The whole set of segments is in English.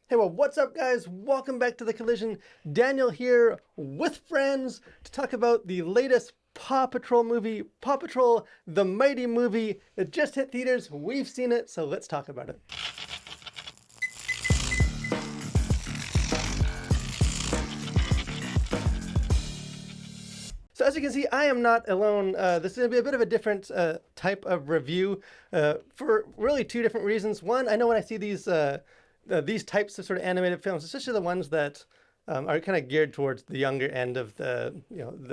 Hey, well, what's up, guys? Welcome back to The Collision. Daniel here with friends to talk about the latest Paw Patrol movie, Paw Patrol, the Mighty Movie. It just hit theaters. We've seen it, so let's talk about it. So as you can see, I am not alone. This is going to be a bit of a different type of review for really two different reasons. One, I know when I see these types of sort of animated films, especially the ones that are kind of geared towards the younger end of the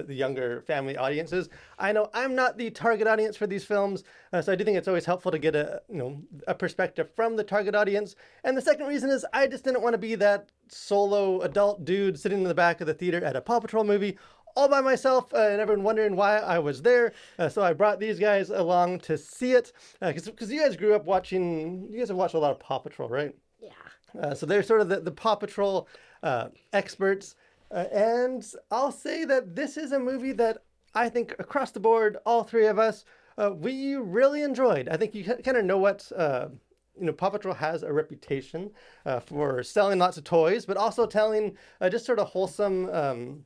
younger family audiences. I know I'm not the target audience for these films, so I do think it's always helpful to get a perspective from the target audience. And the second reason is I just didn't want to be that solo adult dude sitting in the back of the theater at a Paw Patrol movie all by myself and everyone wondering why I was there. So I brought these guys along to see it because you guys grew up watching. You guys have watched a lot of Paw Patrol, right? Yeah. So they're sort of the Paw Patrol experts. And I'll say that this is a movie that I think across the board, all three of us, we really enjoyed. I think you kind of know what, Paw Patrol has a reputation for selling lots of toys, but also telling just sort of wholesome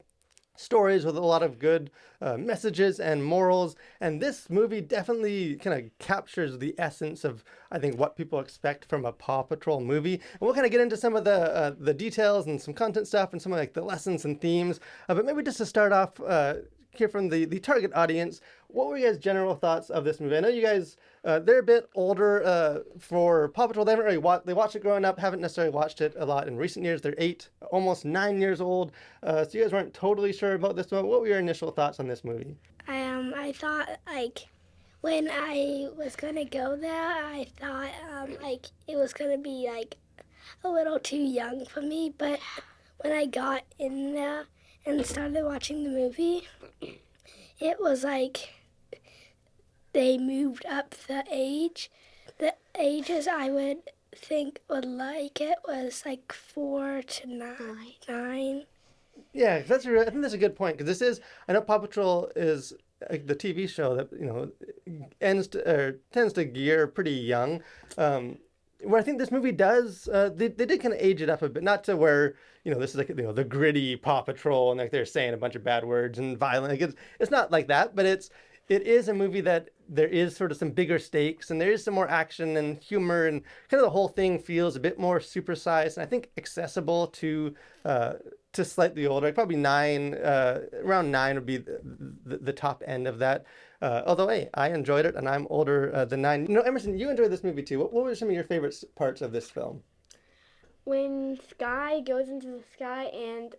stories with a lot of good messages and morals. And this movie definitely kind of captures the essence of, I think, what people expect from a Paw Patrol movie. And we'll kind of get into some of the details and some content stuff and some of like the lessons and themes. But maybe just to start off, hear from the target audience, what were you guys' general thoughts of this movie? I know you guys, they're a bit older for Paw Patrol. They haven't really they watched it growing up, haven't necessarily watched it a lot in recent years. They're 8, almost 9 years old. So you guys weren't totally sure about this one. What were your initial thoughts on this movie? I thought when I was gonna go there, I thought it was gonna be a little too young for me. But when I got in there and started watching the movie, it was like they moved up the age. The ages I would think would like it was like 4 to 9. Yeah, I think that's a good point because I know Paw Patrol is the TV show that tends to gear pretty young. Where I think this movie does, they did kind of age it up a bit, not to where this is like the gritty Paw Patrol and like they're saying a bunch of bad words and violent. Like it's not like that, but it is a movie that there is sort of some bigger stakes and there is some more action and humor and kind of the whole thing feels a bit more supersized and I think accessible to slightly older, like probably 9, around 9 would be the top end of that. Although, hey, I enjoyed it and I'm older than 9. Emerson, you enjoyed this movie too. What were some of your favorite parts of this film? When Sky goes into the sky and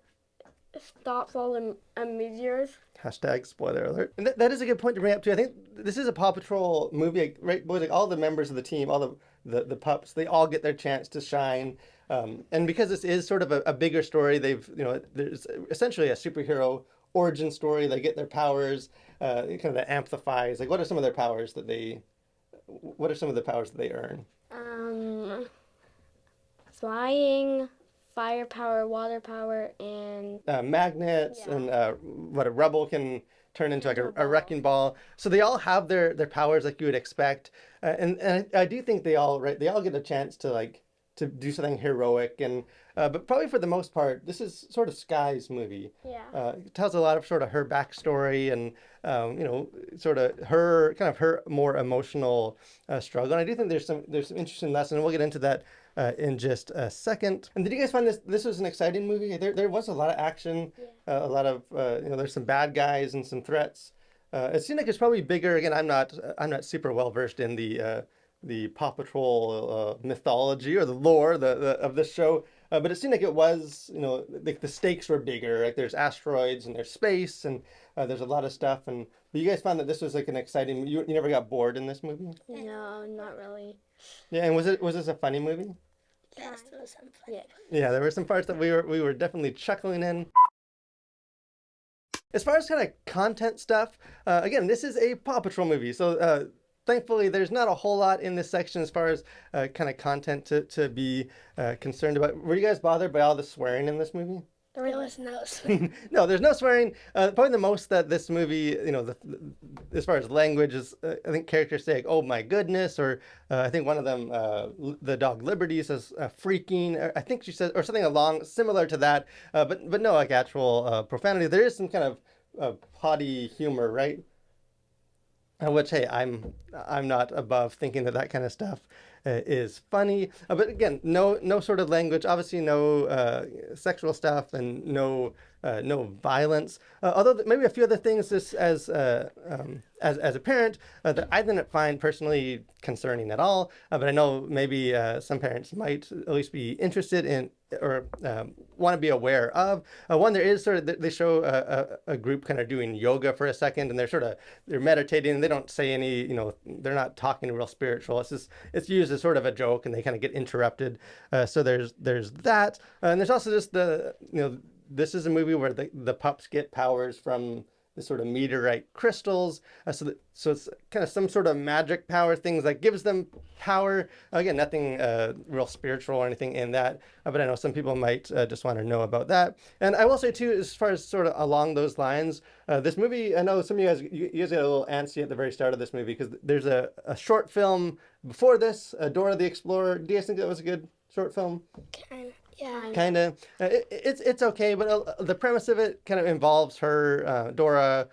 stops all the meteors. Hashtag spoiler alert. And that is a good point to bring up too. I think this is a Paw Patrol movie, right? Boys, like all the members of the team, all the pups, they all get their chance to shine. And because this is sort of a bigger story, there's essentially a superhero origin story. They get their powers, kind of that amplifies. Like, what are some of the powers that they earn? Flying, fire power, water power, and magnets, and what a rubble can turn into like a wrecking ball. So they all have their powers like you would expect, and I do think they all get a chance to do something heroic but probably for the most part this is sort of Sky's movie. It tells a lot of sort of her backstory and sort of her more emotional struggle, and I do think there's some interesting lessons, and we'll get into that in just a second. And did you guys find this was an exciting movie? There was a lot of action, a lot of there's some bad guys and some threats. It seemed like it's probably bigger. Again, I'm not super well versed in the Paw Patrol mythology or the lore of this show, but it seemed like it was like the stakes were bigger. Like there's asteroids and there's space and there's a lot of stuff. But you guys found that this was like an exciting. You never got bored in this movie? No, not really. Yeah, and was this a funny movie? Yes, there was some fun. Yeah, there were some parts that we were definitely chuckling in. As far as kind of content stuff, again, this is a Paw Patrol movie, so thankfully there's not a whole lot in this section as far as kind of content to be concerned about. Were you guys bothered by all the swearing in this movie? There was no swearing. No, there's no swearing. Probably the most that this movie, as far as language is, I think characters say, like, "Oh my goodness," or I think one of them, the dog Liberty says, "freaking." I think she says, or something along similar to that. But no, like actual profanity. There is some kind of potty humor, right? Which, hey, I'm not above thinking that kind of stuff is funny. But again, no sort of language. Obviously, no sexual stuff and no violence. Although maybe a few other things, just as a parent, that I didn't find personally concerning at all. But I know maybe some parents might at least be interested in or want to be aware of. One, there is sort of they show a group kind of doing yoga for a second, and they're meditating. And they don't say any, they're not talking real spiritual. It's used as sort of a joke, and they kind of get interrupted. So there's that, and there's also just this is a movie where the pups get powers from the sort of meteorite crystals. So it's kind of some sort of magic power things that gives them power. Again, nothing real spiritual or anything in that, but I know some people might just want to know about that. And I will say too, as far as sort of along those lines, this movie, I know some of you guys get a little antsy at the very start of this movie because there's a short film before this, Dora the Explorer. Do you guys think that was a good short film? Yeah. Kind of. It's okay, but the premise of it kind of involves her, Dora,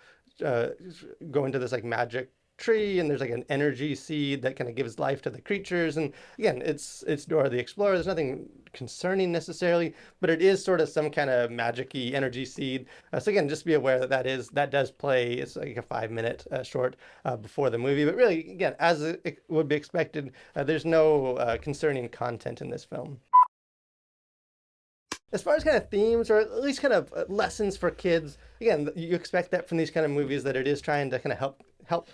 going to this like magic tree, and there's like an energy seed that kind of gives life to the creatures. And again, it's Dora the Explorer. There's nothing concerning necessarily, but it is sort of some kind of magic-y energy seed. So again, just be aware that does play. It's like a 5-minute short before the movie, but really, again, as it would be expected, there's no concerning content in this film. As far as kind of themes or at least kind of lessons for kids, again, you expect that from these kind of movies that it is trying to kind of help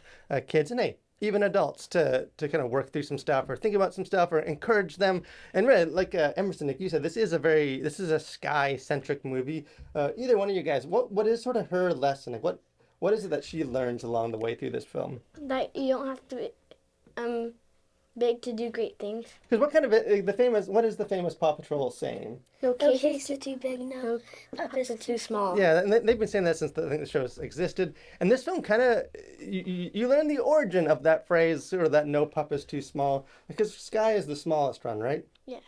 kids and hey, even adults to kind of work through some stuff or think about some stuff or encourage them. And really, like Emerson, like you said, this is a Sky centric movie. Either one of you guys, what is sort of her lesson? Like what is it that she learns along the way through this film? That you don't have to be big to do great things. Because what is the famous Paw Patrol saying? No No case case is too big, no pup is too small. Yeah, and they've been saying that since I think the show's existed. And this film kind of, you learn the origin of that phrase, sort of that no pup is too small, because Sky is the smallest one, right? Yes.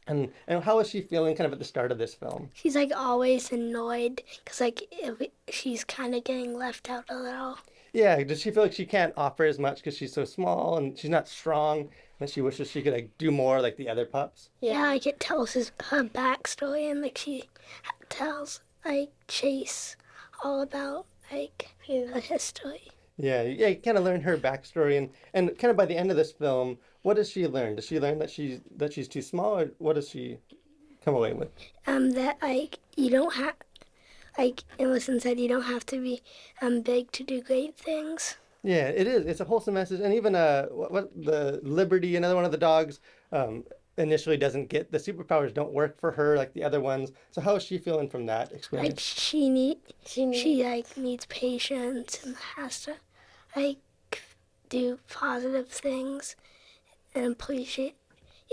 And how is she feeling kind of at the start of this film? She's like always annoyed because she's kind of getting left out a little. Yeah, does she feel like she can't offer as much because she's so small and she's not strong, and she wishes she could like do more like the other pups? Yeah, like it tells her backstory, and like she tells like Chase all about like her history. Yeah, you kind of learn her backstory, and kind of by the end of this film, what does she learn? Does she learn that she's too small, or what does she come away with? That like you don't have, like Emerson said, you don't have to be big to do great things. Yeah, it is. It's a wholesome message, and even what the Liberty, another one of the dogs, initially doesn't get the superpowers. Don't work for her like the other ones. So how is she feeling from that Like experience? she like needs patience and has to like do positive things and appreciate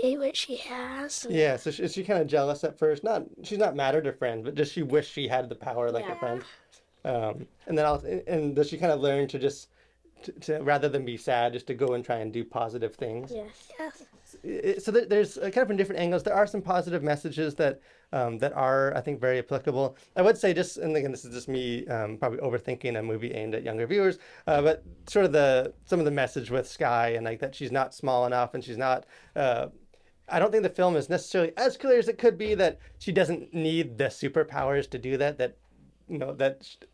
what she has. Yeah, so is she kind of jealous at first? She's not mad at her friend, but does she wish she had the power like her friend? And does she kind of learn to just to rather than be sad, just to go and try and do positive things? Yes. Yes. So there's kind of from different angles. There are some positive messages that are, I think, very applicable. I would say and again, this is just me probably overthinking a movie aimed at younger viewers, but sort of some of the message with Sky and like that she's not small enough and she's not. I don't think the film is necessarily as clear as it could be that she doesn't need the superpowers to do that. That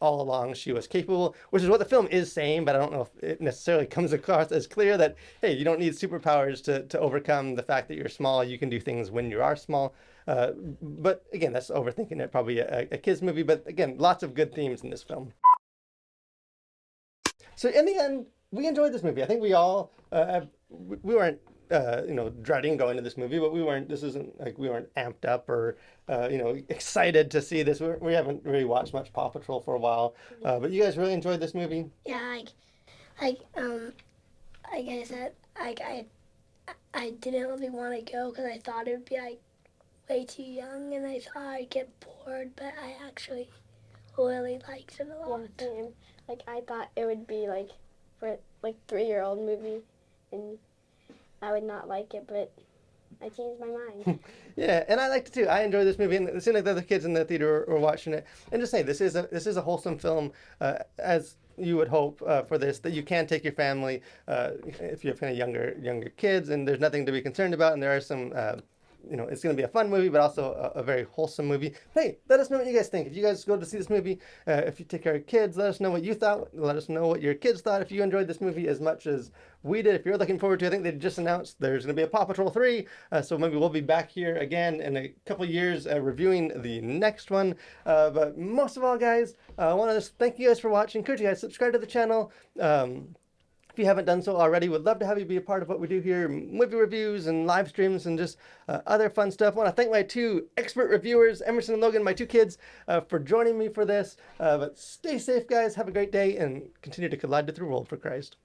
all along she was capable, which is what the film is saying, but I don't know if it necessarily comes across as clear that, hey, you don't need superpowers to overcome the fact that you're small. You can do things when you are small. But again, that's overthinking it. Probably a kid's movie, but again, lots of good themes in this film. So in the end, we enjoyed this movie. I think we all, we weren't dreading going to this movie, but we weren't amped up or, excited to see this. We haven't really watched much Paw Patrol for a while, but you guys really enjoyed this movie? Yeah, like I said, I didn't really want to go because I thought it would be like way too young, and I thought I'd get bored, but I actually really liked it a lot. Yeah, same. Like I thought it would be like for like 3-year-old movie, and I would not like it, but I changed my mind. Yeah, and I liked it too. I enjoyed this movie, and it seemed like the other kids in the theater were watching it. And just say this is a wholesome film, as you would hope for this. That you can take your family if you have kind of younger kids, and there's nothing to be concerned about. And there are some. It's going to be a fun movie, but also a very wholesome movie. Hey, let us know what you guys think. If you guys go to see this movie, if you take care of kids, let us know what you thought. Let us know what your kids thought. If you enjoyed this movie as much as we did, if you're looking forward to, I think they just announced there's going to be a Paw Patrol 3. So maybe we'll be back here again in a couple years reviewing the next one. But most of all, guys, I want to just thank you guys for watching. Encourage you guys, subscribe to the channel. If you haven't done so already, would love to have you be a part of what we do here, movie reviews and live streams and just other fun stuff. I want to thank my two expert reviewers, Emerson and Logan, my two kids, for joining me for this. But stay safe, guys. Have a great day and continue to collide through the world for Christ.